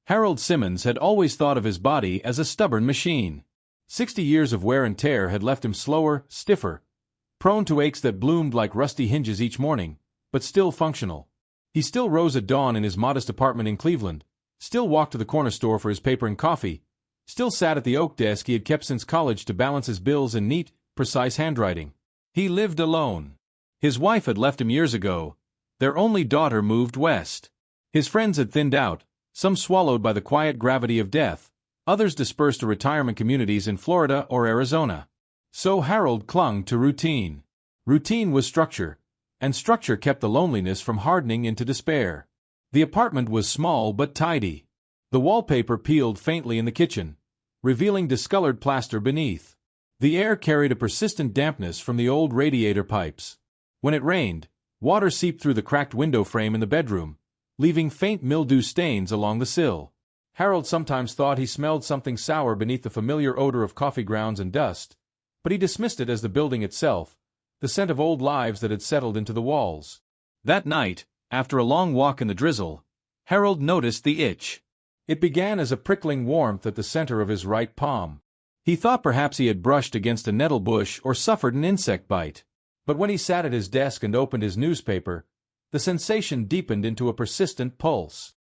Harold Simmons had always thought of his body as a stubborn machine. 60 years of wear and tear had left him slower, stiffer, prone to aches that bloomed like rusty hinges each morning, but still functional. He still rose at dawn in his modest apartment in Cleveland, still walked to the corner store for his paper and coffee, still sat at the oak desk he had kept since college to balance his bills in neat, precise handwriting. He lived alone. His wife had left him years ago. Their only daughter moved west. His friends had thinned out, some swallowed by the quiet gravity of death, others dispersed to retirement communities in Florida or Arizona. So Harold clung to routine. Routine was structure, and structure kept the loneliness from hardening into despair. The apartment was small but tidy. The wallpaper peeled faintly in the kitchen, revealing discolored plaster beneath. The air carried a persistent dampness from the old radiator pipes. When it rained, water seeped through the cracked window frame in the bedroom, leaving faint mildew stains along the sill. Harold sometimes thought he smelled something sour beneath the familiar odor of coffee grounds and dust, but he dismissed it as the building itself, the scent of old lives that had settled into the walls. That night, after a long walk in the drizzle, Harold noticed the itch. It began as a prickling warmth at the center of his right palm. He thought perhaps he had brushed against a nettle bush or suffered an insect bite. But when he sat at his desk and opened his newspaper, the sensation deepened into a persistent pulse.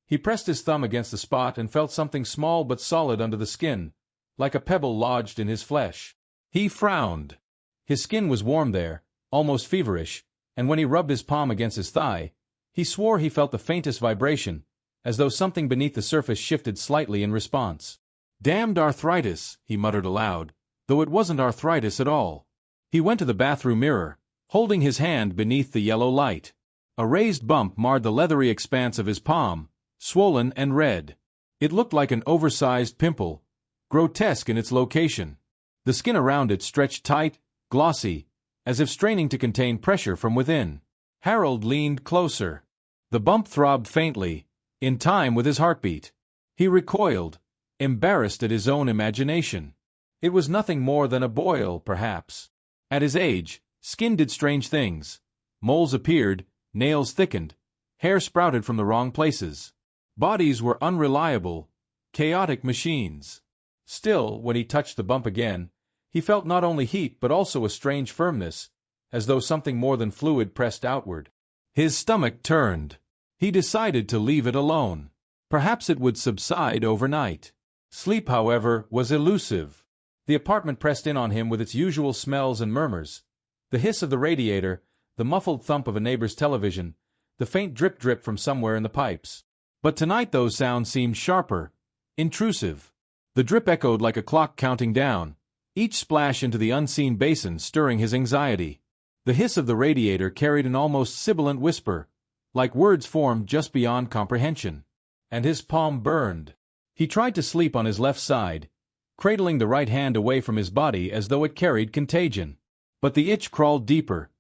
He pressed his thumb against the spot and felt something small but solid under the skin, like a pebble lodged in his flesh. He frowned. His skin was warm there, almost feverish, and when he rubbed his palm against his thigh, he swore he felt the faintest vibration, as though something beneath the surface shifted slightly in response. "Damned arthritis," he muttered aloud, though it wasn't arthritis at all. He went to the bathroom mirror, holding his hand beneath the yellow light. A raised bump marred the leathery expanse of his palm, swollen and red. It looked like an oversized pimple, grotesque in its location. The skin around it stretched tight, glossy, as if straining to contain pressure from within. Harold leaned closer. The bump throbbed faintly, in time with his heartbeat. He recoiled, embarrassed at his own imagination. It was nothing more than a boil, perhaps. At his age, skin did strange things. Moles appeared, nails thickened, hair sprouted from the wrong places. Bodies were unreliable, chaotic machines. Still, when he touched the bump again, he felt not only heat but also a strange firmness, as though something more than fluid pressed outward. His stomach turned. He decided to leave it alone. Perhaps it would subside overnight. Sleep, however, was elusive. The apartment pressed in on him with its usual smells and murmurs. The hiss of the radiator, the muffled thump of a neighbor's television, the faint drip-drip from somewhere in the pipes. But tonight those sounds seemed sharper, intrusive. The drip echoed like a clock counting down, each splash into the unseen basin stirring his anxiety. The hiss of the radiator carried an almost sibilant whisper, like words formed just beyond comprehension. And his palm burned. He tried to sleep on his left side, cradling the right hand away from his body as though it carried contagion. But the itch crawled deeper,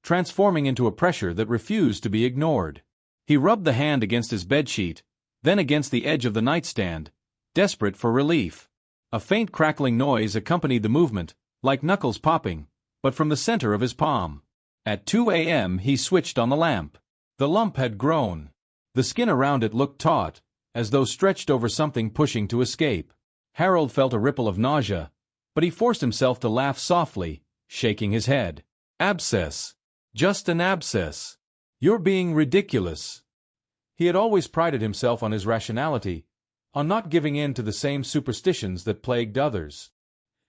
transforming into a pressure that refused to be ignored. He rubbed the hand against his bedsheet, then against the edge of the nightstand, desperate for relief. A faint crackling noise accompanied the movement, like knuckles popping, but from the center of his palm. At 2 a.m. he switched on the lamp. The lump had grown. The skin around it looked taut, as though stretched over something pushing to escape. Harold felt a ripple of nausea, but he forced himself to laugh softly, shaking his head. "Abscess. Just an abscess. You're being ridiculous." He had always prided himself on his rationality, on not giving in to the same superstitions that plagued others.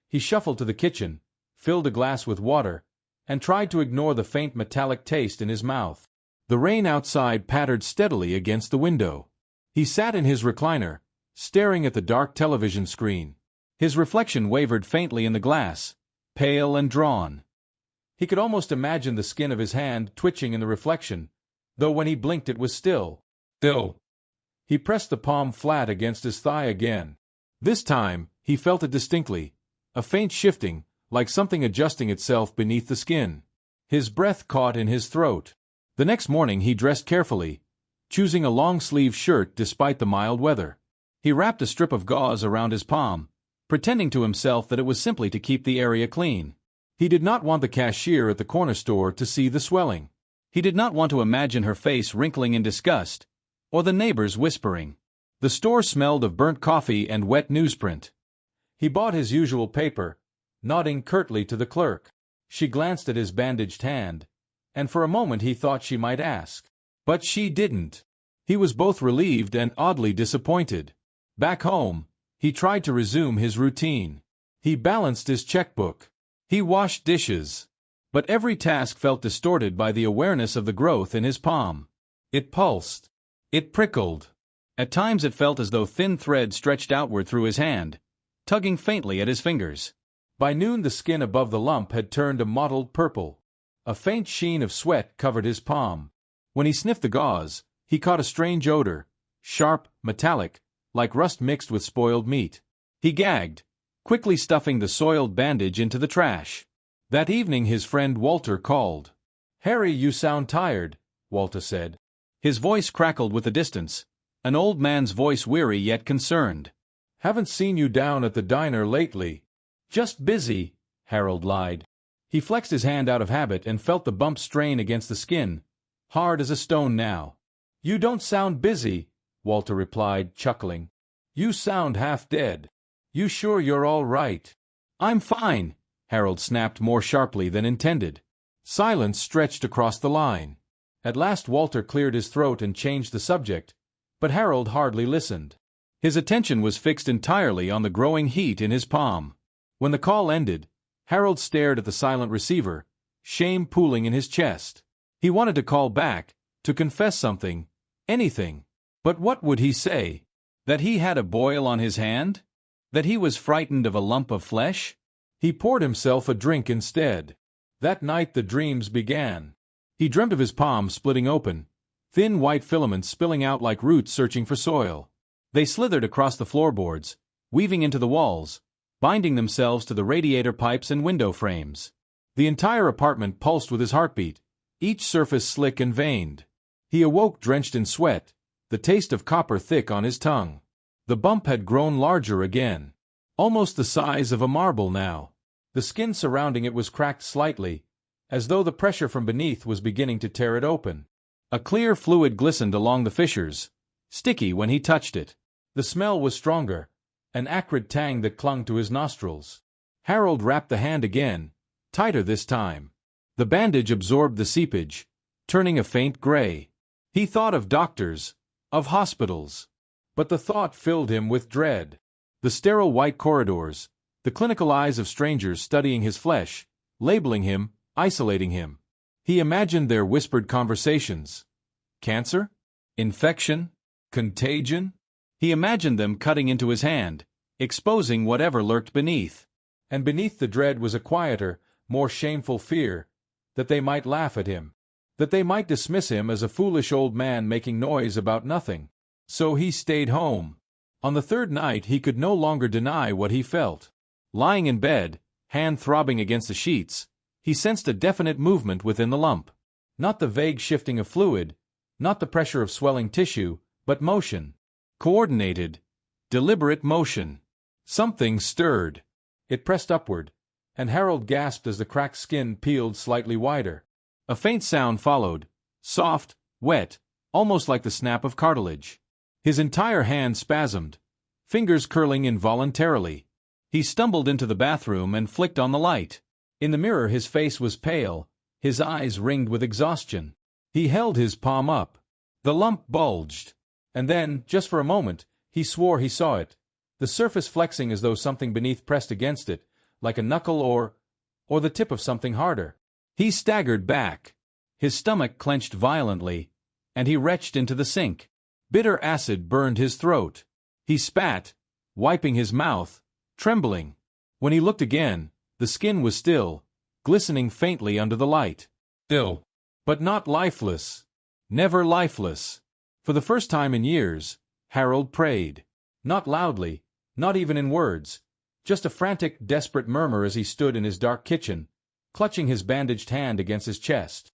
He shuffled to the kitchen, filled a glass with water, and tried to ignore the faint metallic taste in his mouth. The rain outside pattered steadily against the window. He sat in his recliner, staring at the dark television screen. His reflection wavered faintly in the glass, pale and drawn. He could almost imagine the skin of his hand twitching in the reflection, though when he blinked it was still. He pressed the palm flat against his thigh again. This time, he felt it distinctly, a faint shifting, like something adjusting itself beneath the skin. His breath caught in his throat. The next morning he dressed carefully, choosing a long-sleeved shirt despite the mild weather. He wrapped a strip of gauze around his palm, pretending to himself that it was simply to keep the area clean. He did not want the cashier at the corner store to see the swelling. He did not want to imagine her face wrinkling in disgust, or the neighbors whispering. The store smelled of burnt coffee and wet newsprint. He bought his usual paper, nodding curtly to the clerk. She glanced at his bandaged hand, and for a moment he thought she might ask. But she didn't. He was both relieved and oddly disappointed. Back home, he tried to resume his routine. He balanced his checkbook. He washed dishes. But every task felt distorted by the awareness of the growth in his palm. It pulsed. It prickled. At times it felt as though thin thread stretched outward through his hand, tugging faintly at his fingers. By noon the skin above the lump had turned a mottled purple. A faint sheen of sweat covered his palm. When he sniffed the gauze, he caught a strange odor, sharp, metallic, like rust mixed with spoiled meat. He gagged, quickly stuffing the soiled bandage into the trash. That evening his friend Walter called. "Harry, you sound tired," Walter said. His voice crackled with the distance, an old man's voice weary yet concerned. "Haven't seen you down at the diner lately." "Just busy," Harold lied. He flexed his hand out of habit and felt the bump strain against the skin, hard as a stone now. "You don't sound busy," Walter replied, chuckling. "You sound half dead. You sure you're all right?" "I'm fine," Harold snapped more sharply than intended. Silence stretched across the line. At last Walter cleared his throat and changed the subject, but Harold hardly listened. His attention was fixed entirely on the growing heat in his palm. When the call ended, Harold stared at the silent receiver, shame pooling in his chest. He wanted to call back, to confess something, anything. But what would he say? That he had a boil on his hand? That he was frightened of a lump of flesh? He poured himself a drink instead. That night the dreams began. He dreamt of his palm splitting open, thin white filaments spilling out like roots searching for soil. They slithered across the floorboards, weaving into the walls, binding themselves to the radiator pipes and window frames. The entire apartment pulsed with his heartbeat, each surface slick and veined. He awoke drenched in sweat, the taste of copper thick on his tongue. The bump had grown larger again, almost the size of a marble now. The skin surrounding it was cracked slightly, as though the pressure from beneath was beginning to tear it open. A clear fluid glistened along the fissures, sticky when he touched it. The smell was stronger, an acrid tang that clung to his nostrils. Harold wrapped the hand again, tighter this time. The bandage absorbed the seepage, turning a faint gray. He thought of doctors, of hospitals. But the thought filled him with dread. The sterile white corridors, the clinical eyes of strangers studying his flesh, labeling him, isolating him. He imagined their whispered conversations. Cancer? Infection? Contagion? He imagined them cutting into his hand, exposing whatever lurked beneath. And beneath the dread was a quieter, more shameful fear, that they might laugh at him, that they might dismiss him as a foolish old man making noise about nothing. So he stayed home. On the third night he could no longer deny what he felt. Lying in bed, hand throbbing against the sheets, he sensed a definite movement within the lump. Not the vague shifting of fluid, not the pressure of swelling tissue, but motion. Coordinated, deliberate motion. Something stirred. It pressed upward, and Harold gasped as the cracked skin peeled slightly wider. A faint sound followed, soft, wet, almost like the snap of cartilage. His entire hand spasmed, fingers curling involuntarily. He stumbled into the bathroom and flicked on the light. In the mirror his face was pale, his eyes ringed with exhaustion. He held his palm up. The lump bulged. And then, just for a moment, he swore he saw it, the surface flexing as though something beneath pressed against it, like a knuckle or the tip of something harder. He staggered back. His stomach clenched violently, and he retched into the sink. Bitter acid burned his throat. He spat, wiping his mouth, trembling. When he looked again, the skin was still, glistening faintly under the light. Still, but not lifeless. Never lifeless. For the first time in years, Harold prayed. Not loudly, not even in words, just a frantic, desperate murmur as he stood in his dark kitchen, clutching his bandaged hand against his chest.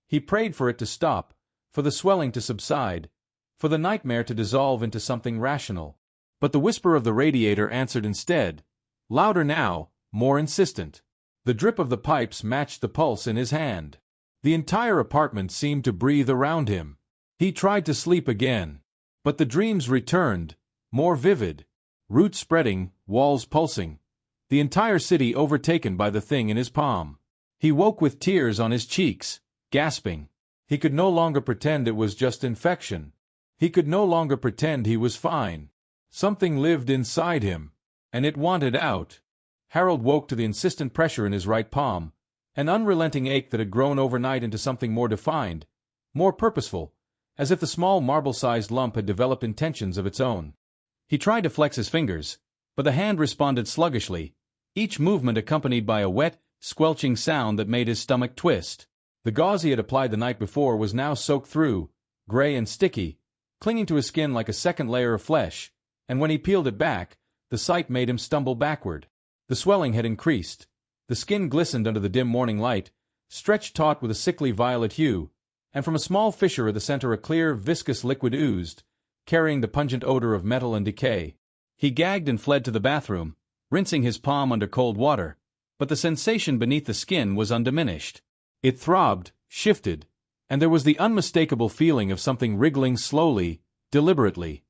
He prayed for it to stop, for the swelling to subside, for the nightmare to dissolve into something rational. But the whisper of the radiator answered instead, louder now, more insistent. The drip of the pipes matched the pulse in his hand. The entire apartment seemed to breathe around him. He tried to sleep again. But the dreams returned, more vivid. Roots spreading, walls pulsing. The entire city overtaken by the thing in his palm. He woke with tears on his cheeks, gasping. He could no longer pretend it was just infection. He could no longer pretend he was fine. Something lived inside him, and it wanted out. Harold woke to the insistent pressure in his right palm, an unrelenting ache that had grown overnight into something more defined, more purposeful, as if the small marble-sized lump had developed intentions of its own. He tried to flex his fingers, but the hand responded sluggishly, each movement accompanied by a wet, squelching sound that made his stomach twist. The gauze he had applied the night before was now soaked through, gray and sticky, clinging to his skin like a second layer of flesh, and when he peeled it back, the sight made him stumble backward. The swelling had increased. The skin glistened under the dim morning light, stretched taut with a sickly violet hue, and from a small fissure at the center a clear, viscous liquid oozed, carrying the pungent odor of metal and decay. He gagged and fled to the bathroom, rinsing his palm under cold water, but the sensation beneath the skin was undiminished. It throbbed, shifted, and there was the unmistakable feeling of something wriggling slowly, deliberately.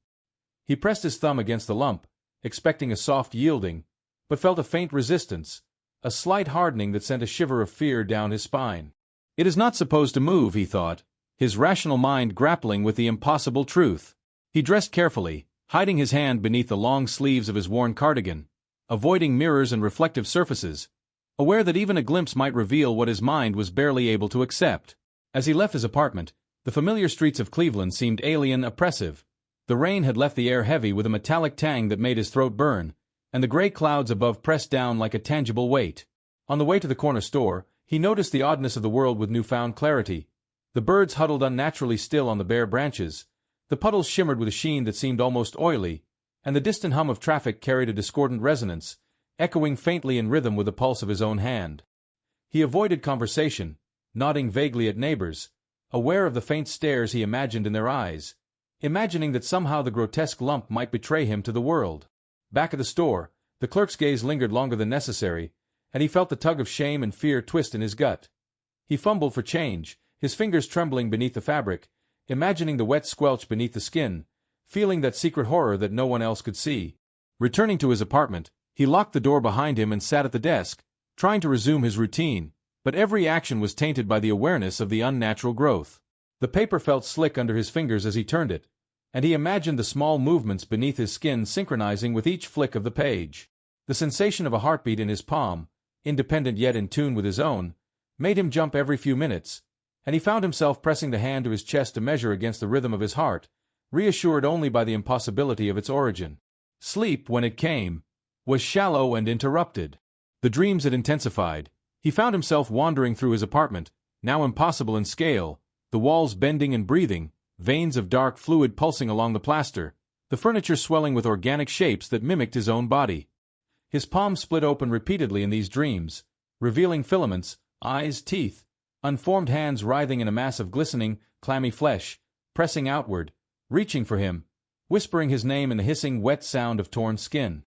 He pressed his thumb against the lump, expecting a soft yielding, but felt a faint resistance, a slight hardening that sent a shiver of fear down his spine. It is not supposed to move, he thought, his rational mind grappling with the impossible truth. He dressed carefully, hiding his hand beneath the long sleeves of his worn cardigan, avoiding mirrors and reflective surfaces, aware that even a glimpse might reveal what his mind was barely able to accept. As he left his apartment, the familiar streets of Cleveland seemed alien, oppressive. The rain had left the air heavy with a metallic tang that made his throat burn, and the gray clouds above pressed down like a tangible weight. On the way to the corner store, he noticed the oddness of the world with newfound clarity. The birds huddled unnaturally still on the bare branches, the puddles shimmered with a sheen that seemed almost oily, and the distant hum of traffic carried a discordant resonance, echoing faintly in rhythm with the pulse of his own hand. He avoided conversation, nodding vaguely at neighbors, aware of the faint stares he imagined in their eyes, imagining that somehow the grotesque lump might betray him to the world. Back at the store, the clerk's gaze lingered longer than necessary, and he felt the tug of shame and fear twist in his gut. He fumbled for change, his fingers trembling beneath the fabric, imagining the wet squelch beneath the skin, feeling that secret horror that no one else could see. Returning to his apartment, he locked the door behind him and sat at the desk, trying to resume his routine, but every action was tainted by the awareness of the unnatural growth. The paper felt slick under his fingers as he turned it, and he imagined the small movements beneath his skin synchronizing with each flick of the page. The sensation of a heartbeat in his palm, independent yet in tune with his own, made him jump every few minutes, and he found himself pressing the hand to his chest to measure against the rhythm of his heart, reassured only by the impossibility of its origin. Sleep, when it came, was shallow and interrupted. The dreams had intensified. He found himself wandering through his apartment, now impossible in scale, the walls bending and breathing, veins of dark fluid pulsing along the plaster, the furniture swelling with organic shapes that mimicked his own body. His palm split open repeatedly in these dreams, revealing filaments, eyes, teeth, unformed hands writhing in a mass of glistening, clammy flesh, pressing outward, reaching for him, whispering his name in the hissing, wet sound of torn skin.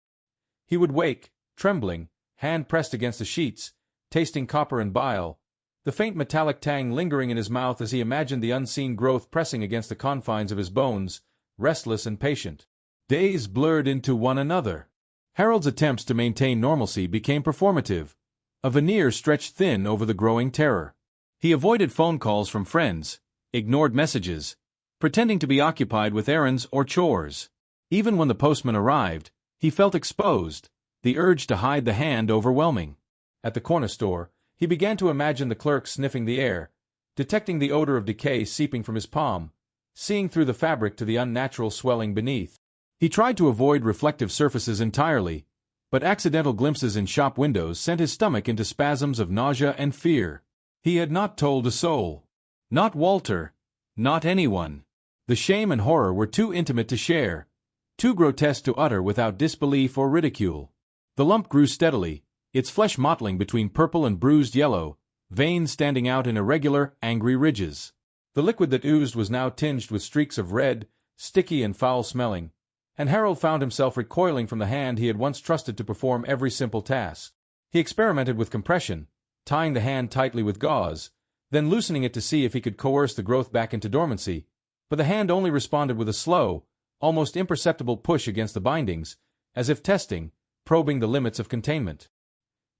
He would wake, trembling, hand pressed against the sheets, tasting copper and bile, the faint metallic tang lingering in his mouth as he imagined the unseen growth pressing against the confines of his bones, restless and patient. Days blurred into one another. Harold's attempts to maintain normalcy became performative, a veneer stretched thin over the growing terror. He avoided phone calls from friends, ignored messages, pretending to be occupied with errands or chores. Even when the postman arrived, he felt exposed, the urge to hide the hand overwhelming. At the corner store, he began to imagine the clerk sniffing the air, detecting the odor of decay seeping from his palm, seeing through the fabric to the unnatural swelling beneath. He tried to avoid reflective surfaces entirely, but accidental glimpses in shop windows sent his stomach into spasms of nausea and fear. He had not told a soul. Not Walter. Not anyone. The shame and horror were too intimate to share, too grotesque to utter without disbelief or ridicule. The lump grew steadily, its flesh mottling between purple and bruised yellow, veins standing out in irregular, angry ridges. The liquid that oozed was now tinged with streaks of red, sticky and foul-smelling, and Harold found himself recoiling from the hand he had once trusted to perform every simple task. He experimented with compression, tying the hand tightly with gauze, then loosening it to see if he could coerce the growth back into dormancy, but the hand only responded with a slow, almost imperceptible push against the bindings, as if testing, probing the limits of containment.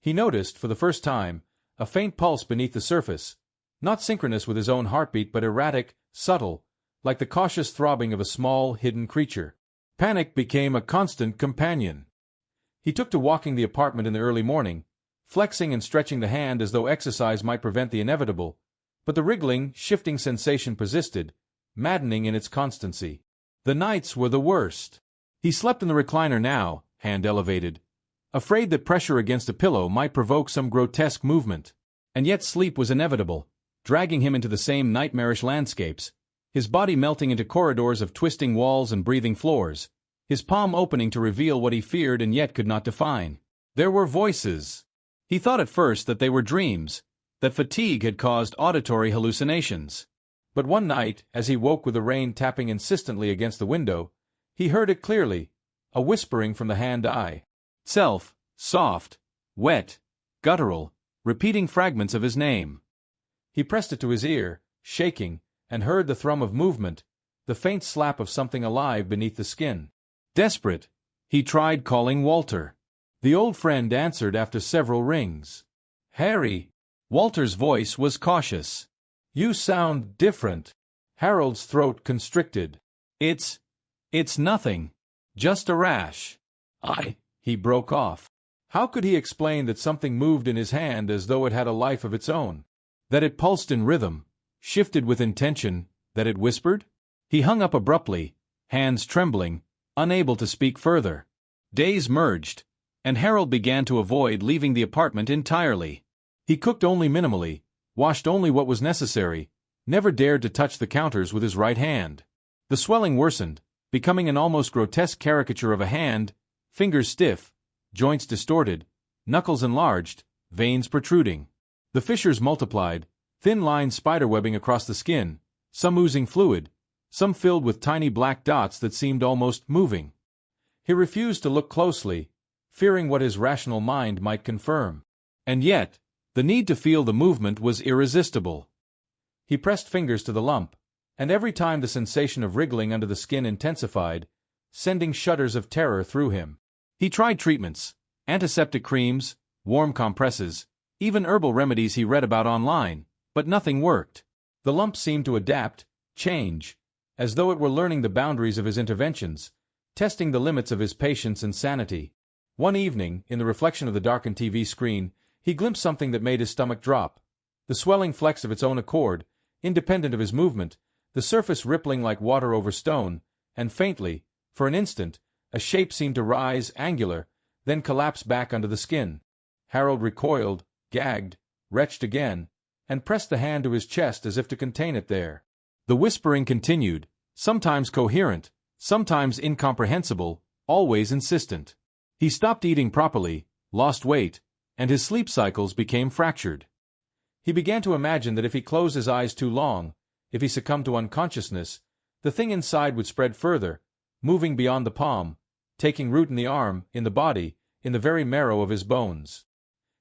He noticed, for the first time, a faint pulse beneath the surface, not synchronous with his own heartbeat but erratic, subtle, like the cautious throbbing of a small, hidden creature. Panic became a constant companion. He took to walking the apartment in the early morning, flexing and stretching the hand as though exercise might prevent the inevitable, but the wriggling, shifting sensation persisted, maddening in its constancy. The nights were the worst. He slept in the recliner now, hand elevated, afraid that pressure against a pillow might provoke some grotesque movement. And yet sleep was inevitable, dragging him into the same nightmarish landscapes, his body melting into corridors of twisting walls and breathing floors, his palm opening to reveal what he feared and yet could not define. There were voices. He thought at first that they were dreams, that fatigue had caused auditory hallucinations. But one night, as he woke with the rain tapping insistently against the window, he heard it clearly, a whispering from the hand-eye. Self, soft, wet, guttural, repeating fragments of his name. He pressed it to his ear, shaking, and heard the thrum of movement, the faint slap of something alive beneath the skin. Desperate, he tried calling Walter. The old friend answered after several rings. "Harry." Walter's voice was cautious. "You sound different." Harold's throat constricted. It's nothing. Just a rash." He broke off. How could he explain that something moved in his hand as though it had a life of its own? That it pulsed in rhythm, shifted with intention, that it whispered? He hung up abruptly, hands trembling, unable to speak further. Days merged, and Harold began to avoid leaving the apartment entirely. He cooked only minimally, washed only what was necessary, never dared to touch the counters with his right hand. The swelling worsened, becoming an almost grotesque caricature of a hand, fingers stiff, joints distorted, knuckles enlarged, veins protruding. The fissures multiplied, thin lines spiderwebbing across the skin, some oozing fluid, some filled with tiny black dots that seemed almost moving. He refused to look closely, fearing what his rational mind might confirm. And yet, the need to feel the movement was irresistible. He pressed fingers to the lump, and every time the sensation of wriggling under the skin intensified, sending shudders of terror through him. He tried treatments, antiseptic creams, warm compresses, even herbal remedies he read about online, but nothing worked. The lump seemed to adapt, change, as though it were learning the boundaries of his interventions, testing the limits of his patience and sanity. One evening, in the reflection of the darkened TV screen, he glimpsed something that made his stomach drop. The swelling flexed of its own accord, independent of his movement, the surface rippling like water over stone, and faintly, for an instant, a shape seemed to rise, angular, then collapse back under the skin. Harold recoiled, gagged, retched again, and pressed the hand to his chest as if to contain it there. The whispering continued, sometimes coherent, sometimes incomprehensible, always insistent. He stopped eating properly, lost weight, and his sleep cycles became fractured. He began to imagine that if he closed his eyes too long, if he succumbed to unconsciousness, the thing inside would spread further, moving beyond the palm, taking root in the arm, in the body, in the very marrow of his bones.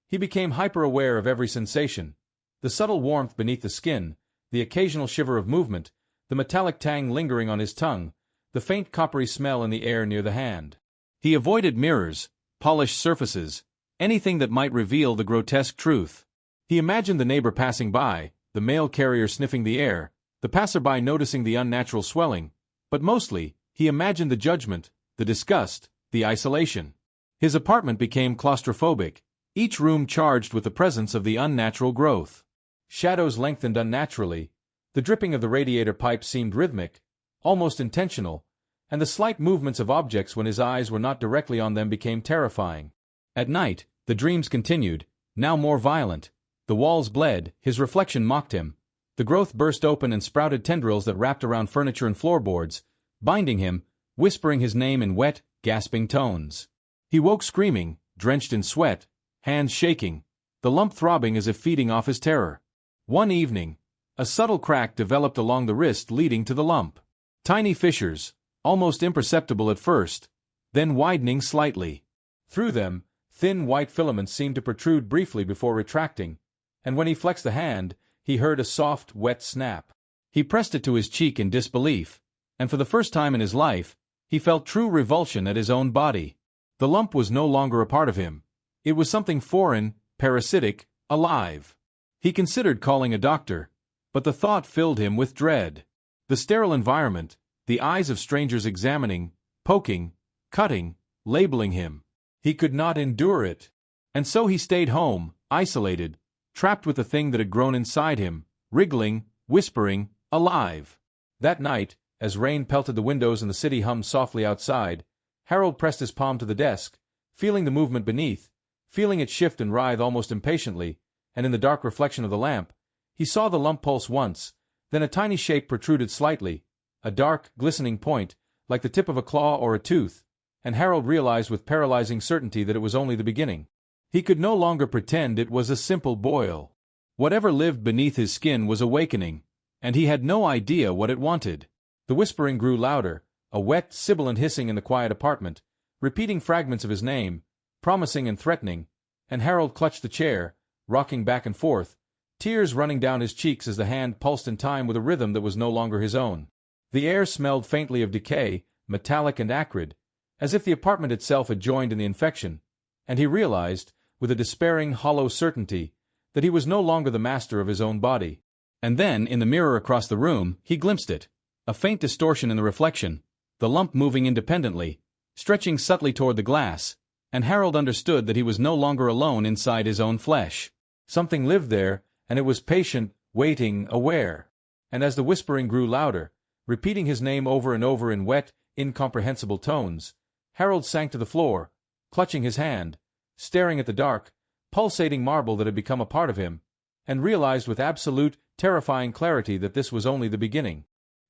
He became hyper-aware of every sensation, the subtle warmth beneath the skin, the occasional shiver of movement, the metallic tang lingering on his tongue, the faint coppery smell in the air near the hand. He avoided mirrors, polished surfaces, anything that might reveal the grotesque truth. He imagined the neighbor passing by, the mail carrier sniffing the air, the passerby noticing the unnatural swelling, but mostly, he imagined the judgment, the disgust, the isolation. His apartment became claustrophobic, each room charged with the presence of the unnatural growth. Shadows lengthened unnaturally, the dripping of the radiator pipe seemed rhythmic, almost intentional, and the slight movements of objects when his eyes were not directly on them became terrifying. At night, the dreams continued, now more violent. The walls bled, his reflection mocked him. The growth burst open and sprouted tendrils that wrapped around furniture and floorboards, binding him, whispering his name in wet, gasping tones. He woke screaming, drenched in sweat, hands shaking, the lump throbbing as if feeding off his terror. One evening, a subtle crack developed along the wrist leading to the lump. Tiny fissures, almost imperceptible at first, then widening slightly. Through them, thin white filaments seemed to protrude briefly before retracting, and when he flexed the hand, he heard a soft, wet snap. He pressed it to his cheek in disbelief, and for the first time in his life, He felt true revulsion at his own body. The lump was no longer a part of him. It was something foreign, parasitic, alive. He considered calling a doctor, but the thought filled him with dread. The sterile environment, the eyes of strangers examining, poking, cutting, labeling him. He could not endure it. And so he stayed home, isolated, trapped with the thing that had grown inside him, wriggling, whispering, alive. That night, as rain pelted the windows and the city hummed softly outside, Harold pressed his palm to the desk, feeling the movement beneath, feeling it shift and writhe almost impatiently, and in the dark reflection of the lamp, he saw the lump pulse once, then a tiny shape protruded slightly, a dark, glistening point, like the tip of a claw or a tooth, and Harold realized with paralyzing certainty that it was only the beginning. He could no longer pretend it was a simple boil. Whatever lived beneath his skin was awakening, and he had no idea what it wanted. The whispering grew louder, a wet, sibilant hissing in the quiet apartment, repeating fragments of his name, promising and threatening, and Harold clutched the chair, rocking back and forth, tears running down his cheeks as the hand pulsed in time with a rhythm that was no longer his own. The air smelled faintly of decay, metallic and acrid, as if the apartment itself had joined in the infection, and he realized, with a despairing, hollow certainty, that he was no longer the master of his own body. And then, in the mirror across the room, he glimpsed it, a faint distortion in the reflection, the lump moving independently, stretching subtly toward the glass, and Harold understood that he was no longer alone inside his own flesh. Something lived there, and it was patient, waiting, aware. And as the whispering grew louder, repeating his name over and over in wet, incomprehensible tones, Harold sank to the floor, clutching his hand, staring at the dark, pulsating marble that had become a part of him, and realized with absolute, terrifying clarity that this was only the beginning.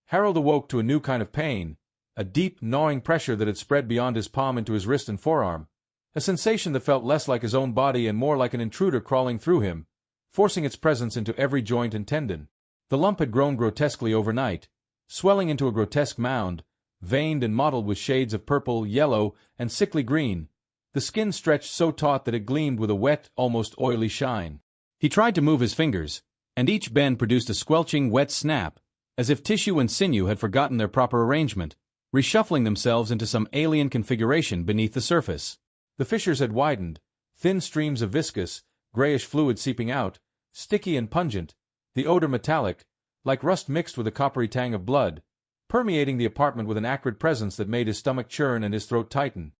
Harold awoke to a new kind of pain, a deep, gnawing pressure that had spread beyond his palm into his wrist and forearm, a sensation that felt less like his own body and more like an intruder crawling through him, forcing its presence into every joint and tendon. The lump had grown grotesquely overnight, swelling into a grotesque mound, veined and mottled with shades of purple, yellow, and sickly green, the skin stretched so taut that it gleamed with a wet, almost oily shine. He tried to move his fingers, and each bend produced a squelching, wet snap, as if tissue and sinew had forgotten their proper arrangement, reshuffling themselves into some alien configuration beneath the surface. The fissures had widened, thin streams of viscous, grayish fluid seeping out, sticky and pungent, the odor metallic, like rust mixed with a coppery tang of blood, permeating the apartment with an acrid presence that made his stomach churn and his throat tighten.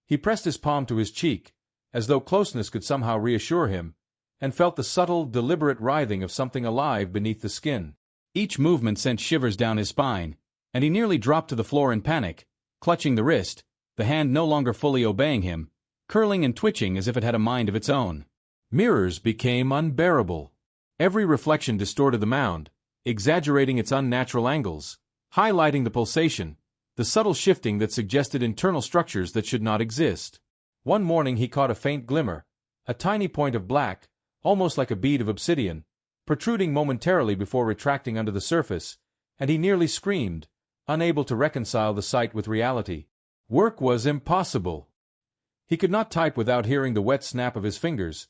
He pressed his palm to his cheek, as though closeness could somehow reassure him, and felt the subtle, deliberate writhing of something alive beneath the skin. Each movement sent shivers down his spine, and he nearly dropped to the floor in panic, clutching the wrist, the hand no longer fully obeying him, curling and twitching as if it had a mind of its own. Mirrors became unbearable. Every reflection distorted the mound, exaggerating its unnatural angles, highlighting the pulsation, the subtle shifting that suggested internal structures that should not exist. One morning he caught a faint glimmer, a tiny point of black, almost like a bead of obsidian, protruding momentarily before retracting under the surface, and he nearly screamed, unable to reconcile the sight with reality. Work was impossible. He could not type without hearing the wet snap of his fingers,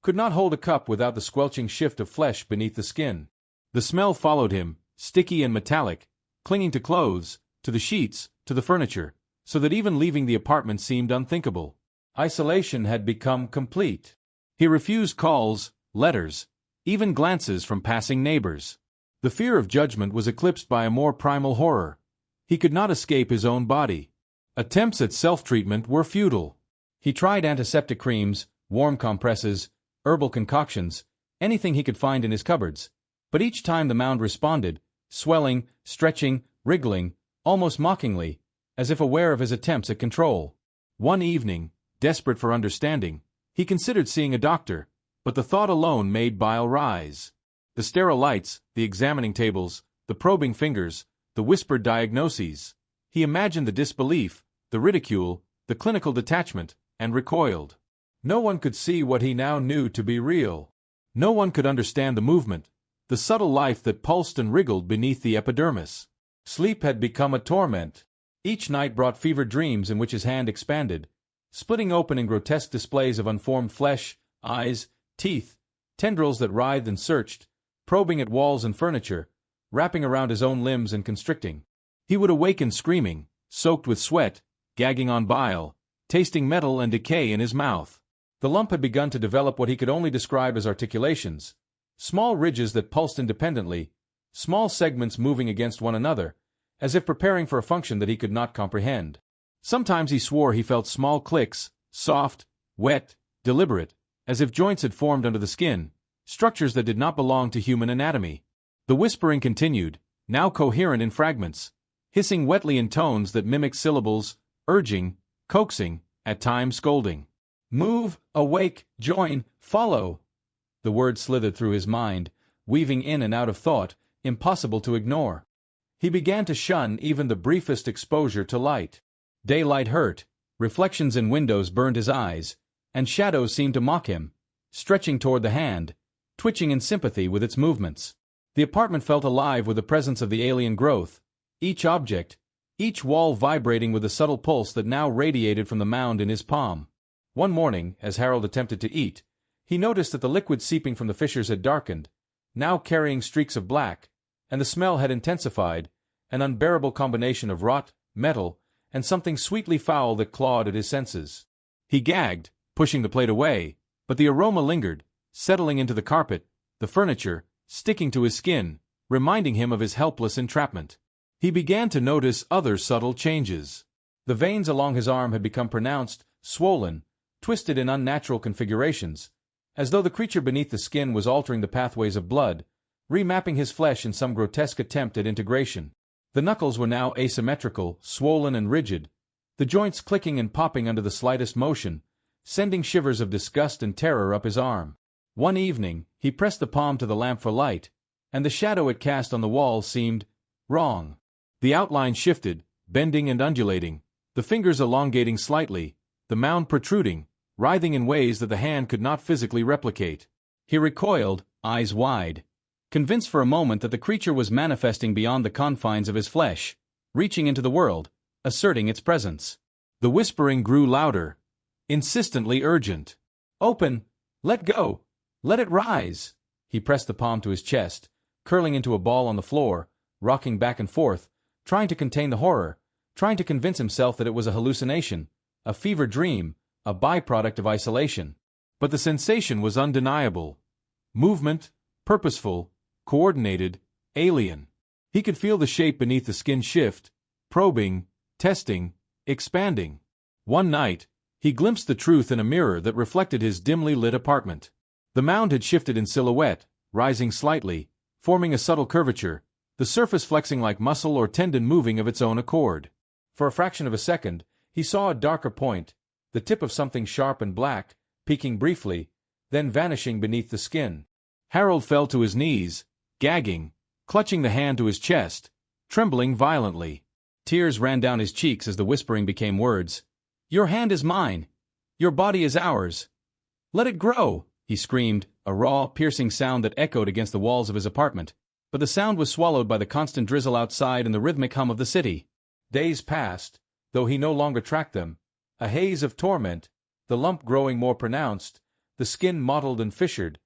could not hold a cup without the squelching shift of flesh beneath the skin. The smell followed him, sticky and metallic, clinging to clothes, to the sheets, to the furniture, so that even leaving the apartment seemed unthinkable. Isolation had become complete. He refused calls, letters, even glances from passing neighbors. The fear of judgment was eclipsed by a more primal horror. He could not escape his own body. Attempts at self-treatment were futile. He tried antiseptic creams, warm compresses, herbal concoctions, anything he could find in his cupboards, but each time the mound responded, swelling, stretching, wriggling, almost mockingly, as if aware of his attempts at control. One evening, desperate for understanding, he considered seeing a doctor, but the thought alone made bile rise. The sterile lights, the examining tables, the probing fingers, the whispered diagnoses. He imagined the disbelief, the ridicule, the clinical detachment, and recoiled. No one could see what he now knew to be real. No one could understand the movement, the subtle life that pulsed and wriggled beneath the epidermis. Sleep had become a torment. Each night brought fevered dreams in which his hand expanded, splitting open in grotesque displays of unformed flesh, eyes, teeth, tendrils that writhed and searched, probing at walls and furniture, wrapping around his own limbs and constricting. He would awaken screaming, soaked with sweat, gagging on bile, tasting metal and decay in his mouth. The lump had begun to develop what he could only describe as articulations, small ridges that pulsed independently, small segments moving against one another, as if preparing for a function that he could not comprehend. Sometimes he swore he felt small clicks, soft, wet, deliberate, as if joints had formed under the skin, structures that did not belong to human anatomy. The whispering continued, now coherent in fragments, hissing wetly in tones that mimicked syllables, urging, coaxing, at times scolding. Move, awake, join, follow. The words slithered through his mind, weaving in and out of thought, impossible to ignore. He began to shun even the briefest exposure to light. Daylight hurt, reflections in windows burned his eyes, and shadows seemed to mock him, stretching toward the hand, twitching in sympathy with its movements. The apartment felt alive with the presence of the alien growth, each object, each wall vibrating with the subtle pulse that now radiated from the mound in his palm. One morning, as Harold attempted to eat, he noticed that the liquid seeping from the fissures had darkened, now carrying streaks of black, and the smell had intensified, an unbearable combination of rot, metal, and something sweetly foul that clawed at his senses. He gagged, pushing the plate away, but the aroma lingered, settling into the carpet, the furniture, sticking to his skin, reminding him of his helpless entrapment. He began to notice other subtle changes. The veins along his arm had become pronounced, swollen, twisted in unnatural configurations, as though the creature beneath the skin was altering the pathways of blood, remapping his flesh in some grotesque attempt at integration. The knuckles were now asymmetrical, swollen and rigid, the joints clicking and popping under the slightest motion, sending shivers of disgust and terror up his arm. One evening, he pressed the palm to the lamp for light, and the shadow it cast on the wall seemed wrong. The outline shifted, bending and undulating, the fingers elongating slightly, the mound protruding, writhing in ways that the hand could not physically replicate. He recoiled, eyes wide, convinced for a moment that the creature was manifesting beyond the confines of his flesh, reaching into the world, asserting its presence. The whispering grew louder, insistently urgent. Open! Let go! Let it rise! He pressed the palm to his chest, curling into a ball on the floor, rocking back and forth, trying to contain the horror, trying to convince himself that it was a hallucination, a fever dream, a byproduct of isolation. But the sensation was undeniable. Movement, purposeful, coordinated, alien. He could feel the shape beneath the skin shift, probing, testing, expanding. One night, he glimpsed the truth in a mirror that reflected his dimly lit apartment. The mound had shifted in silhouette, rising slightly, forming a subtle curvature, the surface flexing like muscle or tendon moving of its own accord. For a fraction of a second, he saw a darker point, the tip of something sharp and black, peeking briefly, then vanishing beneath the skin. Harold fell to his knees, gagging, clutching the hand to his chest, trembling violently. Tears ran down his cheeks as the whispering became words. "Your hand is mine. Your body is ours. Let it grow," he screamed, a raw, piercing sound that echoed against the walls of his apartment. But the sound was swallowed by the constant drizzle outside and the rhythmic hum of the city. Days passed, though he no longer tracked them. A haze of torment, the lump growing more pronounced, the skin mottled and fissured,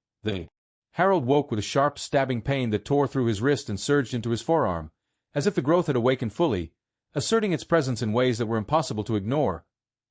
Harold woke with a sharp, stabbing pain that tore through his wrist and surged into his forearm, as if the growth had awakened fully, asserting its presence in ways that were impossible to ignore.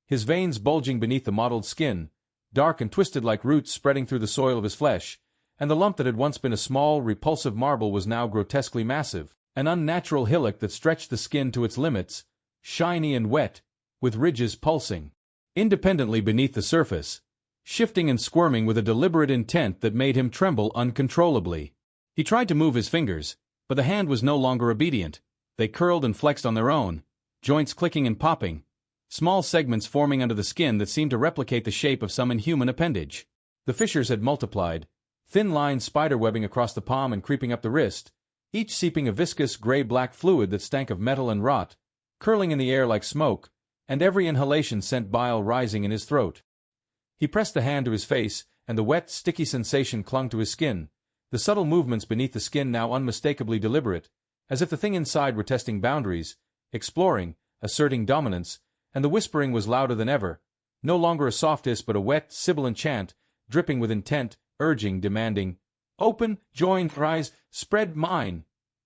His veins bulging beneath the mottled skin, dark and twisted like roots spreading through the soil of his flesh, and the lump that had once been a small, repulsive marble was now grotesquely massive, an unnatural hillock that stretched the skin to its limits, shiny and wet, with ridges pulsing independently beneath the surface, shifting and squirming with a deliberate intent that made him tremble uncontrollably. He tried to move his fingers, but the hand was no longer obedient. They curled and flexed on their own, joints clicking and popping, small segments forming under the skin that seemed to replicate the shape of some inhuman appendage. The fissures had multiplied, thin lines spiderwebbing across the palm and creeping up the wrist, each seeping a viscous gray-black fluid that stank of metal and rot, curling in the air like smoke, and every inhalation sent bile rising in his throat. He pressed the hand to his face, and the wet, sticky sensation clung to his skin, the subtle movements beneath the skin now unmistakably deliberate, as if the thing inside were testing boundaries, exploring, asserting dominance, and the whispering was louder than ever, no longer a soft hiss but a wet, sibilant chant, dripping with intent, urging, demanding, "Open, join, rise, spread mine."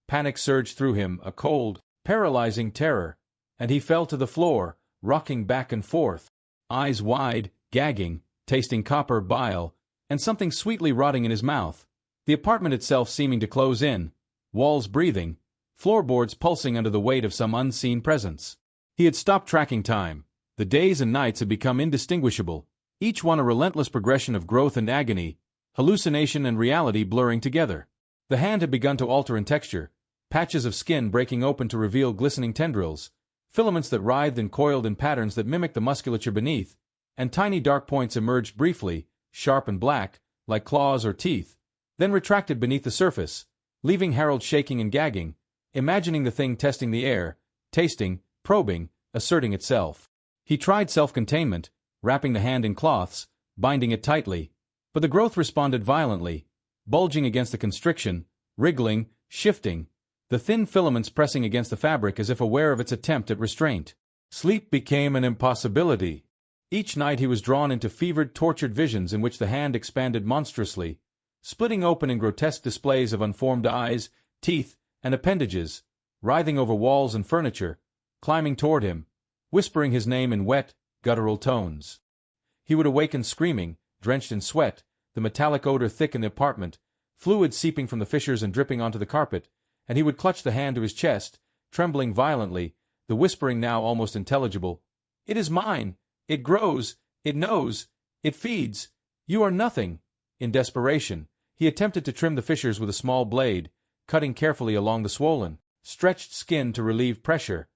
Panic surged through him, a cold, paralyzing terror, and he fell to the floor, rocking back and forth, eyes wide, gagging, tasting copper bile, and something sweetly rotting in his mouth. The apartment itself seeming to close in, walls breathing, floorboards pulsing under the weight of some unseen presence. He had stopped tracking time. The days and nights had become indistinguishable, each one a relentless progression of growth and agony, hallucination and reality blurring together. The hand had begun to alter in texture, patches of skin breaking open to reveal glistening tendrils, filaments that writhed and coiled in patterns that mimicked the musculature beneath, and tiny dark points emerged briefly, sharp and black, like claws or teeth, then retracted beneath the surface, leaving Harold shaking and gagging, imagining the thing testing the air, tasting, probing, asserting itself. He tried self-containment, wrapping the hand in cloths, binding it tightly, but the growth responded violently, bulging against the constriction, wriggling, shifting, the thin filaments pressing against the fabric as if aware of its attempt at restraint. Sleep became an impossibility. Each night he was drawn into fevered, tortured visions in which the hand expanded monstrously, splitting open in grotesque displays of unformed eyes, teeth, and appendages, writhing over walls and furniture, climbing toward him, whispering his name in wet, guttural tones. He would awaken screaming, drenched in sweat, the metallic odor thick in the apartment, fluid seeping from the fissures and dripping onto the carpet, and he would clutch the hand to his chest, trembling violently, the whispering now almost intelligible. "It is mine! It grows! It knows! It feeds! You are nothing!" In desperation, he attempted to trim the fissures with a small blade, cutting carefully along the swollen, stretched skin to relieve pressure.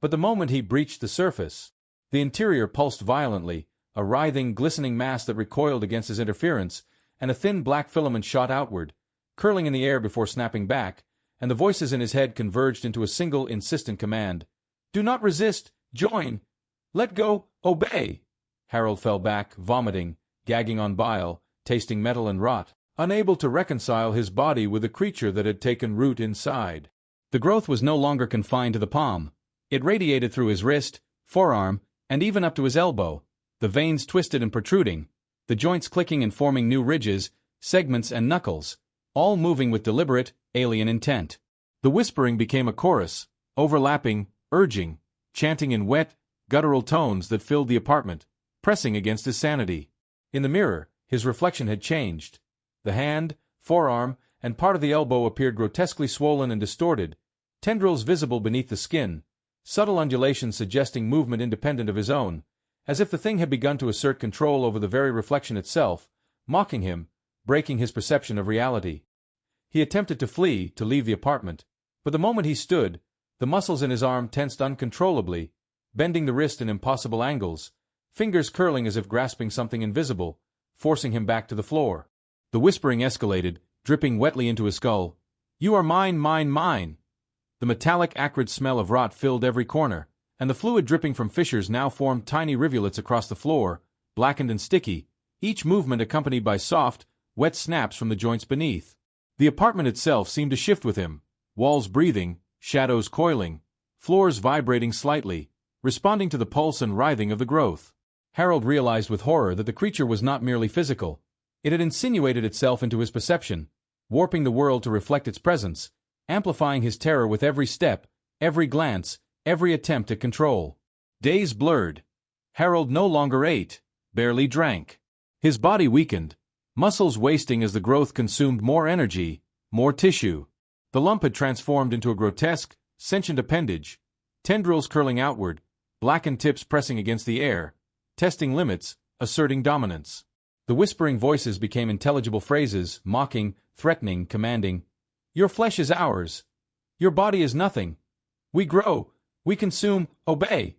But the moment he breached the surface, the interior pulsed violently, a writhing, glistening mass that recoiled against his interference, and a thin black filament shot outward, curling in the air before snapping back, and the voices in his head converged into a single insistent command. "Do not resist! Join! Let go! Obey!" Harold fell back, vomiting, gagging on bile, tasting metal and rot, unable to reconcile his body with the creature that had taken root inside. The growth was no longer confined to the palm. It radiated through his wrist, forearm, and even up to his elbow, the veins twisted and protruding, the joints clicking and forming new ridges, segments and knuckles, all moving with deliberate, alien intent. The whispering became a chorus, overlapping, urging, chanting in wet, guttural tones that filled the apartment, pressing against his sanity. In the mirror, his reflection had changed. The hand, forearm, and part of the elbow appeared grotesquely swollen and distorted, tendrils visible beneath the skin, subtle undulations suggesting movement independent of his own, as if the thing had begun to assert control over the very reflection itself, mocking him, breaking his perception of reality. He attempted to flee, to leave the apartment, but the moment he stood, the muscles in his arm tensed uncontrollably, bending the wrist in impossible angles, fingers curling as if grasping something invisible, forcing him back to the floor. The whispering escalated, dripping wetly into his skull. "You are mine, mine, mine!" The metallic, acrid smell of rot filled every corner, and the fluid dripping from fissures now formed tiny rivulets across the floor, blackened and sticky, each movement accompanied by soft, wet snaps from the joints beneath. The apartment itself seemed to shift with him, walls breathing, shadows coiling, floors vibrating slightly, responding to the pulse and writhing of the growth. Harold realized with horror that the creature was not merely physical. It had insinuated itself into his perception, warping the world to reflect its presence, amplifying his terror with every step, every glance, every attempt at control. Days blurred. Harold no longer ate, barely drank. His body weakened, muscles wasting as the growth consumed more energy, more tissue. The lump had transformed into a grotesque, sentient appendage, tendrils curling outward, blackened tips pressing against the air, testing limits, asserting dominance. The whispering voices became intelligible phrases, mocking, threatening, commanding. "Your flesh is ours. Your body is nothing. We grow. We consume. Obey."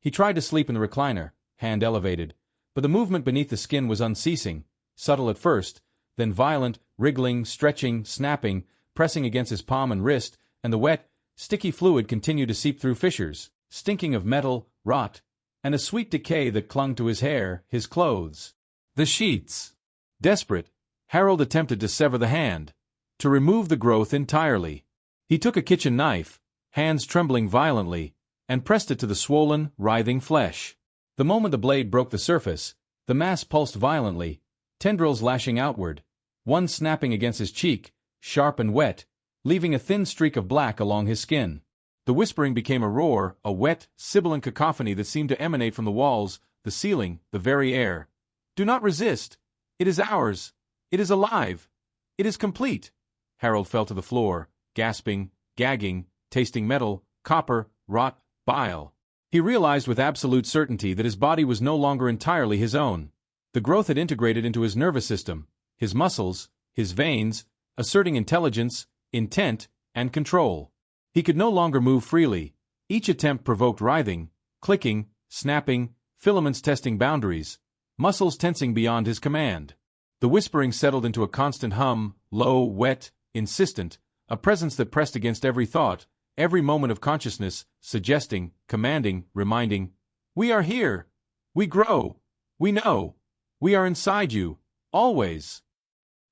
He tried to sleep in the recliner, hand elevated, but the movement beneath the skin was unceasing, subtle at first, then violent, wriggling, stretching, snapping, pressing against his palm and wrist, and the wet, sticky fluid continued to seep through fissures, stinking of metal, rot, and a sweet decay that clung to his hair, his clothes. The sheets. Desperate, Harold attempted to sever the hand, to remove the growth entirely. He took a kitchen knife, hands trembling violently, and pressed it to the swollen, writhing flesh. The moment the blade broke the surface, the mass pulsed violently, tendrils lashing outward, one snapping against his cheek, sharp and wet, leaving a thin streak of black along his skin. The whispering became a roar, a wet, sibilant cacophony that seemed to emanate from the walls, the ceiling, the very air. "Do not resist! It is ours! It is alive! It is complete!" Harold fell to the floor, gasping, gagging, tasting metal, copper, rot, bile. He realized with absolute certainty that his body was no longer entirely his own. The growth had integrated into his nervous system, his muscles, his veins, asserting intelligence, intent, and control. He could no longer move freely. Each attempt provoked writhing, clicking, snapping, filaments testing boundaries, muscles tensing beyond his command. The whispering settled into a constant hum, low, wet, insistent, a presence that pressed against every thought, every moment of consciousness, suggesting, commanding, reminding, "We are here! We grow! We know! We are inside you! Always!"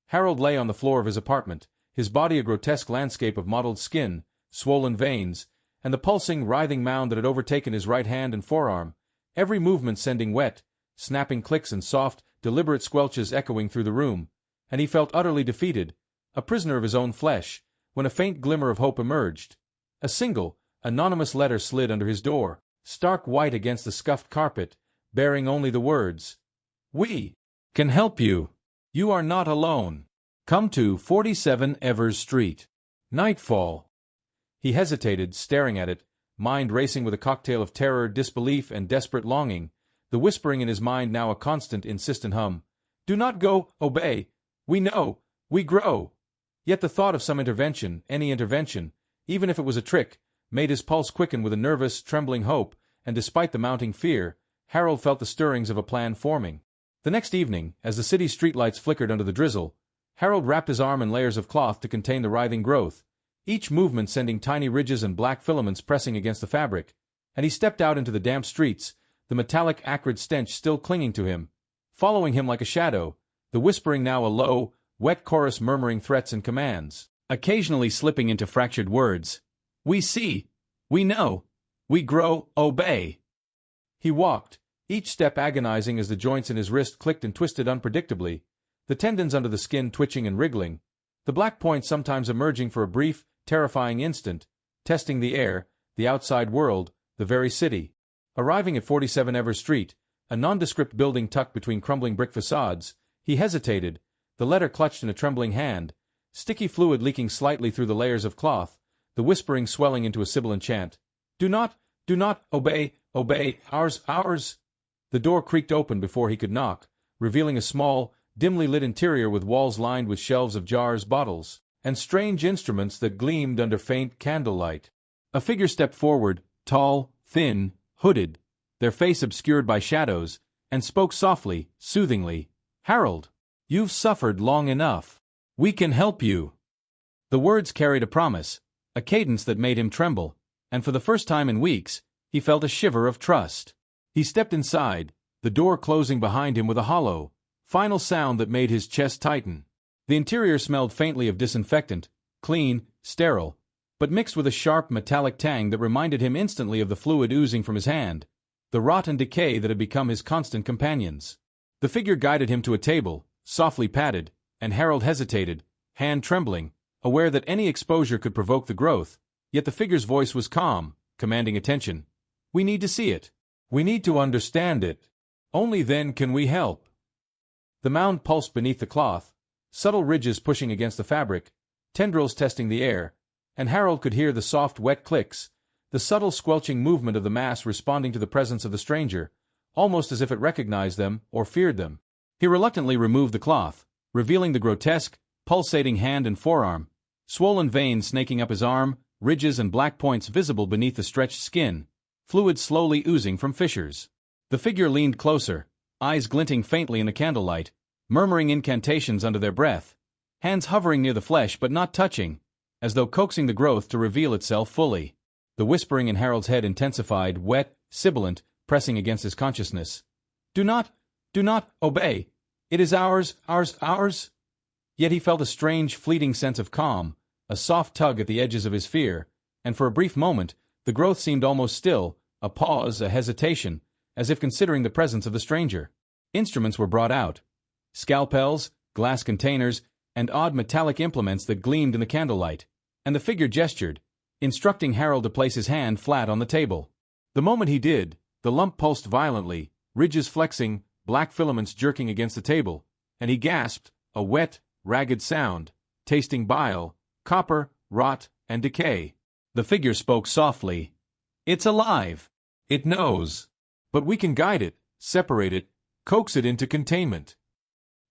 Harold lay on the floor of his apartment, his body a grotesque landscape of mottled skin, swollen veins, and the pulsing, writhing mound that had overtaken his right hand and forearm, every movement sending wet, snapping clicks and soft, deliberate squelches echoing through the room, and he felt utterly defeated, a prisoner of his own flesh, when a faint glimmer of hope emerged. A single, anonymous letter slid under his door, stark white against the scuffed carpet, bearing only the words, "We can help you. You are not alone. Come to 47 Evers Street. Nightfall." He hesitated, staring at it, mind racing with a cocktail of terror, disbelief, and desperate longing, the whispering in his mind now a constant, insistent hum. "Do not go, obey. We know. We grow." Yet the thought of some intervention, any intervention, even if it was a trick, made his pulse quicken with a nervous, trembling hope, and despite the mounting fear, Harold felt the stirrings of a plan forming. The next evening, as the city's streetlights flickered under the drizzle, Harold wrapped his arm in layers of cloth to contain the writhing growth, each movement sending tiny ridges and black filaments pressing against the fabric, and he stepped out into the damp streets, the metallic acrid stench still clinging to him, following him like a shadow, the whispering now a low, wet chorus murmuring threats and commands, occasionally slipping into fractured words. "We see. We know. We grow. Obey." He walked, each step agonizing as the joints in his wrist clicked and twisted unpredictably, the tendons under the skin twitching and wriggling, the black point sometimes emerging for a brief, terrifying instant, testing the air, the outside world, the very city. Arriving at 47 Evers Street, a nondescript building tucked between crumbling brick facades, he hesitated, the letter clutched in a trembling hand, sticky fluid leaking slightly through the layers of cloth, the whispering swelling into a sibilant chant. Do not, obey, obey, ours, ours." The door creaked open before he could knock, revealing a small, dimly lit interior with walls lined with shelves of jars, bottles, and strange instruments that gleamed under faint candlelight. A figure stepped forward, tall, thin, hooded, their face obscured by shadows, and spoke softly, soothingly. "Harold, you've suffered long enough. We can help you." The words carried a promise, a cadence that made him tremble, and for the first time in weeks, he felt a shiver of trust. He stepped inside, the door closing behind him with a hollow, final sound that made his chest tighten. The interior smelled faintly of disinfectant, clean, sterile, but mixed with a sharp metallic tang that reminded him instantly of the fluid oozing from his hand, the rot and decay that had become his constant companions. The figure guided him to a table, softly padded, and Harold hesitated, hand trembling, aware that any exposure could provoke the growth, yet the figure's voice was calm, commanding attention. "We need to see it. We need to understand it. Only then can we help." The mound pulsed beneath the cloth, subtle ridges pushing against the fabric, tendrils testing the air, and Harold could hear the soft, wet clicks, the subtle squelching movement of the mass responding to the presence of the stranger, almost as if it recognized them or feared them. He reluctantly removed the cloth, revealing the grotesque, pulsating hand and forearm, swollen veins snaking up his arm, ridges and black points visible beneath the stretched skin, fluid slowly oozing from fissures. The figure leaned closer, eyes glinting faintly in the candlelight, murmuring incantations under their breath, hands hovering near the flesh but not touching, as though coaxing the growth to reveal itself fully. The whispering in Harold's head intensified, wet, sibilant, pressing against his consciousness. Do not, obey. It is ours, ours, ours." Yet he felt a strange, fleeting sense of calm, a soft tug at the edges of his fear, and for a brief moment, the growth seemed almost still, a pause, a hesitation, as if considering the presence of the stranger. Instruments were brought out. Scalpels, glass containers, and odd metallic implements that gleamed in the candlelight, and the figure gestured, instructing Harold to place his hand flat on the table. The moment he did, the lump pulsed violently, ridges flexing, black filaments jerking against the table, and he gasped, a wet, ragged sound, tasting bile, copper, rot, and decay. The figure spoke softly. "It's alive. It knows. But we can guide it, separate it, coax it into containment."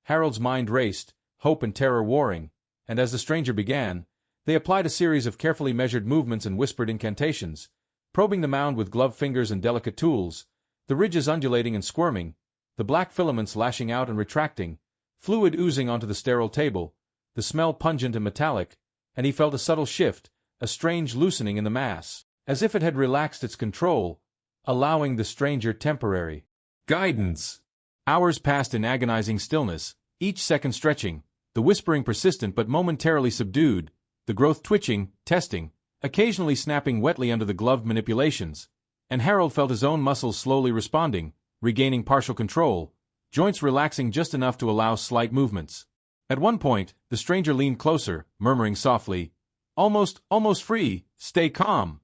Harold's mind raced, hope and terror warring, and as the stranger began, they applied a series of carefully measured movements and whispered incantations, probing the mound with gloved fingers and delicate tools, the ridges undulating and squirming, the black filaments lashing out and retracting, fluid oozing onto the sterile table, the smell pungent and metallic, and he felt a subtle shift, a strange loosening in the mass, as if it had relaxed its control, allowing the stranger temporary guidance. Hours passed in agonizing stillness, each second stretching, the whispering persistent but momentarily subdued, the growth twitching, testing, occasionally snapping wetly under the gloved manipulations, and Harold felt his own muscles slowly responding, regaining partial control, joints relaxing just enough to allow slight movements. At one point, the stranger leaned closer, murmuring softly, almost free, stay calm."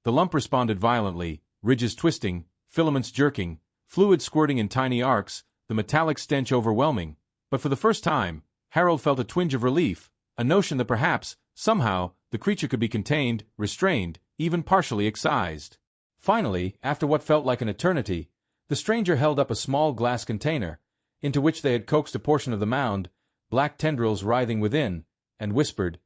The lump responded violently, ridges twisting, filaments jerking, fluid squirting in tiny arcs, the metallic stench overwhelming, but for the first time, Harold felt a twinge of relief, a notion that perhaps, somehow, the creature could be contained, restrained, even partially excised. Finally, after what felt like an eternity, the stranger held up a small glass container, into which they had coaxed a portion of the mound, black tendrils writhing within, and whispered,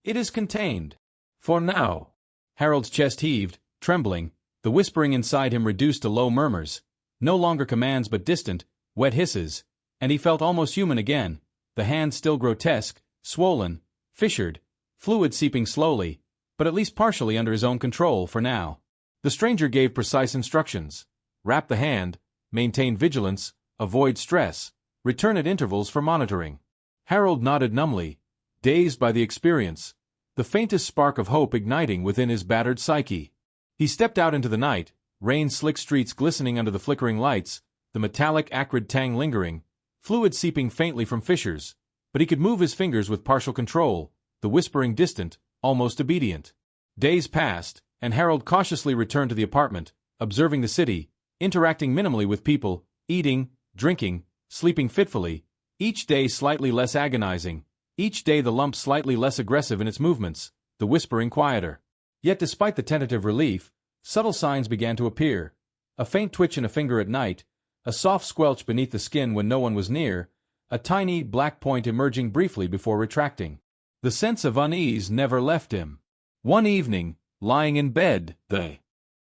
"It is contained. For now." Harold's chest heaved, trembling, the whispering inside him reduced to low murmurs, no longer commands but distant, wet hisses, and he felt almost human again, the hand still grotesque, swollen, fissured, fluid seeping slowly, but at least partially under his own control for now. The stranger gave precise instructions. Wrap the hand, maintain vigilance, avoid stress, return at intervals for monitoring. Harold nodded numbly, dazed by the experience, the faintest spark of hope igniting within his battered psyche. He stepped out into the night, rain-slick streets glistening under the flickering lights, the metallic acrid tang lingering, fluid seeping faintly from fissures, but he could move his fingers with partial control, the whispering distant, almost obedient. Days passed, and Harold cautiously returned to the apartment, observing the city, interacting minimally with people, eating, drinking, sleeping fitfully, each day slightly less agonizing, each day the lump slightly less aggressive in its movements, the whispering quieter. Yet despite the tentative relief, subtle signs began to appear. A faint twitch in a finger at night, a soft squelch beneath the skin when no one was near, a tiny, black point emerging briefly before retracting. The sense of unease never left him. One evening, lying in bed,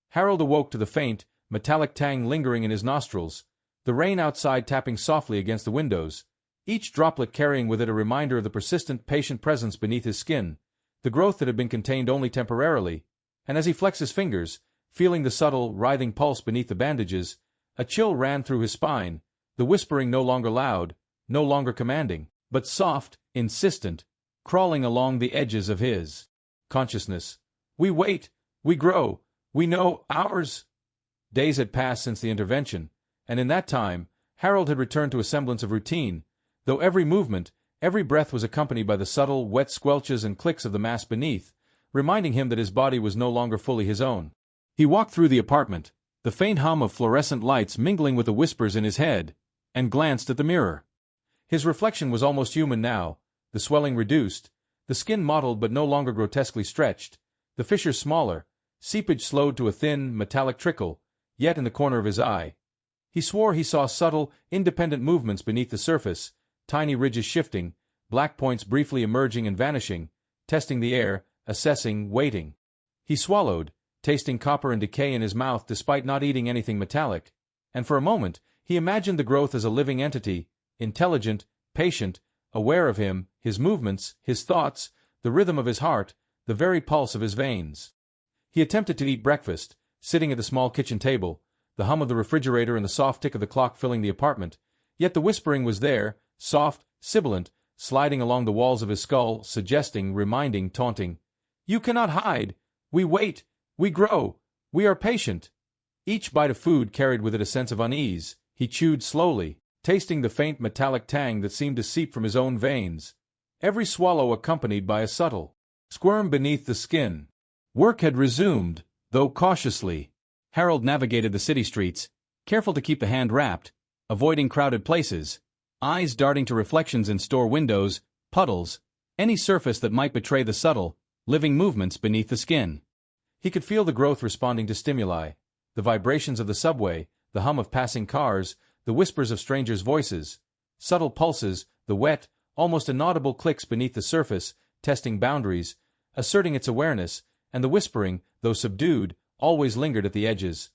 Harold awoke to the faint, metallic tang lingering in his nostrils, the rain outside tapping softly against the windows, each droplet carrying with it a reminder of the persistent, patient presence beneath his skin, the growth that had been contained only temporarily, and as he flexed his fingers, feeling the subtle, writhing pulse beneath the bandages, a chill ran through his spine, the whispering no longer loud, no longer commanding, but soft, insistent, crawling along the edges of his consciousness. "We wait, we grow, we know ours." Days had passed since the intervention, and in that time, Harold had returned to a semblance of routine, though every movement, every breath was accompanied by the subtle, wet squelches and clicks of the mass beneath, reminding him that his body was no longer fully his own. He walked through the apartment, the faint hum of fluorescent lights mingling with the whispers in his head, and glanced at the mirror. His reflection was almost human now, the swelling reduced, the skin mottled but no longer grotesquely stretched, the fissures smaller, seepage slowed to a thin, metallic trickle, yet in the corner of his eye. He swore he saw subtle, independent movements beneath the surface, tiny ridges shifting, black points briefly emerging and vanishing, testing the air, assessing, waiting. He swallowed, tasting copper and decay in his mouth despite not eating anything metallic, and for a moment he imagined the growth as a living entity, intelligent, patient, aware of him, his movements, his thoughts, the rhythm of his heart, the very pulse of his veins. He attempted to eat breakfast, sitting at the small kitchen table, the hum of the refrigerator and the soft tick of the clock filling the apartment, yet the whispering was there, soft, sibilant, sliding along the walls of his skull, suggesting, reminding, taunting. "You cannot hide. We wait. We grow. We are patient." Each bite of food carried with it a sense of unease. He chewed slowly, tasting the faint metallic tang that seemed to seep from his own veins, every swallow accompanied by a subtle squirm beneath the skin. Work had resumed, though cautiously. Harold navigated the city streets, careful to keep the hand wrapped, avoiding crowded places, eyes darting to reflections in store windows, puddles, any surface that might betray the subtle, living movements beneath the skin. He could feel the growth responding to stimuli, the vibrations of the subway, the hum of passing cars, the whispers of strangers' voices, subtle pulses, the wet, almost inaudible clicks beneath the surface, testing boundaries, asserting its awareness, and the whispering, though subdued, always lingered at the edges.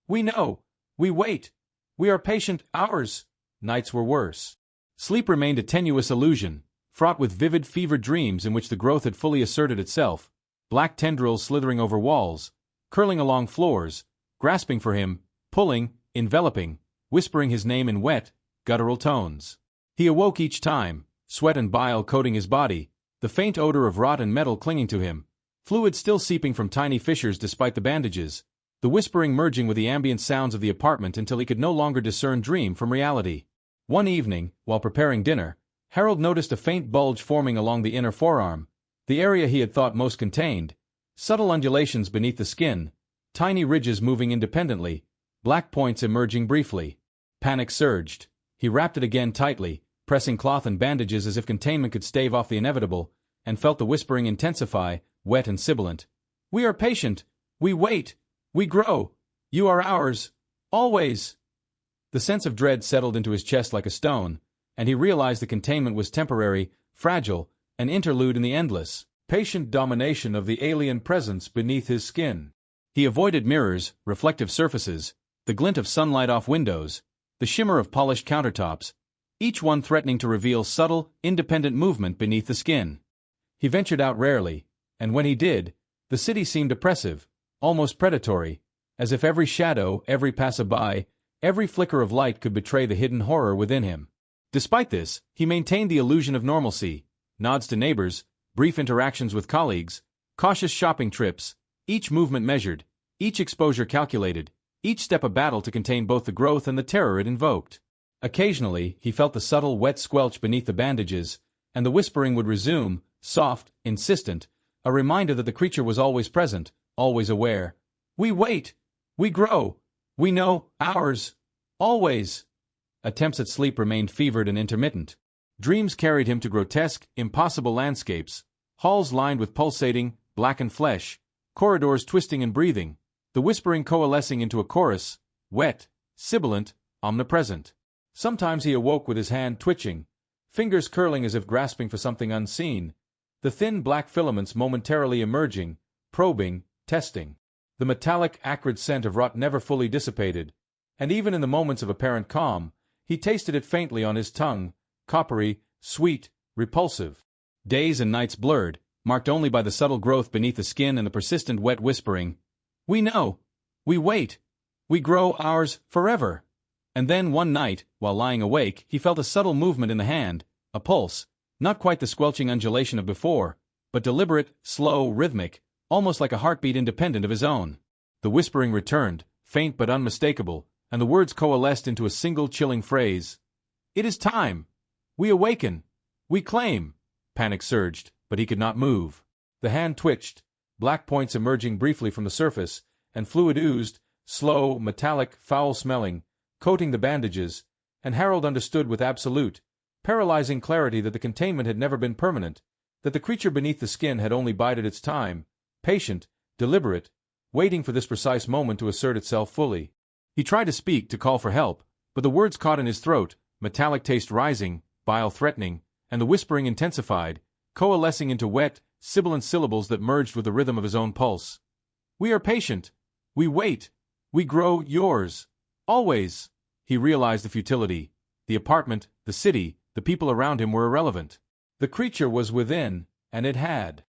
We know. We wait. We are patient. Hours. Nights were worse. Sleep remained a tenuous illusion, fraught with vivid fevered dreams in which the growth had fully asserted itself, black tendrils slithering over walls, curling along floors, grasping for him, pulling, enveloping, whispering his name in wet, guttural tones. He awoke each time, sweat and bile coating his body, the faint odor of rot and metal clinging to him, fluid still seeping from tiny fissures despite the bandages, the whispering merging with the ambient sounds of the apartment until he could no longer discern dream from reality. One evening, while preparing dinner, Harold noticed a faint bulge forming along the inner forearm, the area he had thought most contained, subtle undulations beneath the skin, tiny ridges moving independently, black points emerging briefly. Panic surged. He wrapped it again tightly, pressing cloth and bandages as if containment could stave off the inevitable, and felt the whispering intensify, wet and sibilant. We are patient. We wait. We grow. You are ours. Always. The sense of dread settled into his chest like a stone, and he realized the containment was temporary, fragile, an interlude in the endless, patient domination of the alien presence beneath his skin. He avoided mirrors, reflective surfaces, the glint of sunlight off windows, the shimmer of polished countertops, each one threatening to reveal subtle, independent movement beneath the skin. He ventured out rarely, and when he did, the city seemed oppressive, almost predatory, as if every shadow, every passerby, every flicker of light could betray the hidden horror within him. Despite this, he maintained the illusion of normalcy, nods to neighbors, brief interactions with colleagues, cautious shopping trips, each movement measured, each exposure calculated, each step a battle to contain both the growth and the terror it invoked. Occasionally, he felt the subtle wet squelch beneath the bandages, and the whispering would resume, soft, insistent, a reminder that the creature was always present, always aware. We wait. We grow. We know. Ours. Always. Attempts at sleep remained fevered and intermittent. Dreams carried him to grotesque, impossible landscapes, halls lined with pulsating, blackened flesh, corridors twisting and breathing, the whispering coalescing into a chorus, wet, sibilant, omnipresent. Sometimes he awoke with his hand twitching, fingers curling as if grasping for something unseen, the thin black filaments momentarily emerging, probing, testing. The metallic, acrid scent of rot never fully dissipated, and even in the moments of apparent calm, he tasted it faintly on his tongue, coppery, sweet, repulsive. Days and nights blurred, marked only by the subtle growth beneath the skin and the persistent wet whispering. We know. We wait. We grow ours forever. And then one night, while lying awake, he felt a subtle movement in the hand, a pulse, not quite the squelching undulation of before, but deliberate, slow, rhythmic, almost like a heartbeat independent of his own. The whispering returned, faint but unmistakable, and the words coalesced into a single chilling phrase. It is time. We awaken. We claim. Panic surged, but he could not move. The hand twitched, black points emerging briefly from the surface, and fluid oozed, slow, metallic, foul-smelling, coating the bandages, and Harold understood with absolute, paralyzing clarity that the containment had never been permanent, that the creature beneath the skin had only bided its time, patient, deliberate, waiting for this precise moment to assert itself fully. He tried to speak, to call for help, but the words caught in his throat, metallic taste rising, bile threatening, and the whispering intensified, coalescing into wet, sibilant syllables that merged with the rhythm of his own pulse. We are patient. We wait. We grow yours. Always. He realized the futility. The apartment, the city, the people around him were irrelevant. The creature was within, and it had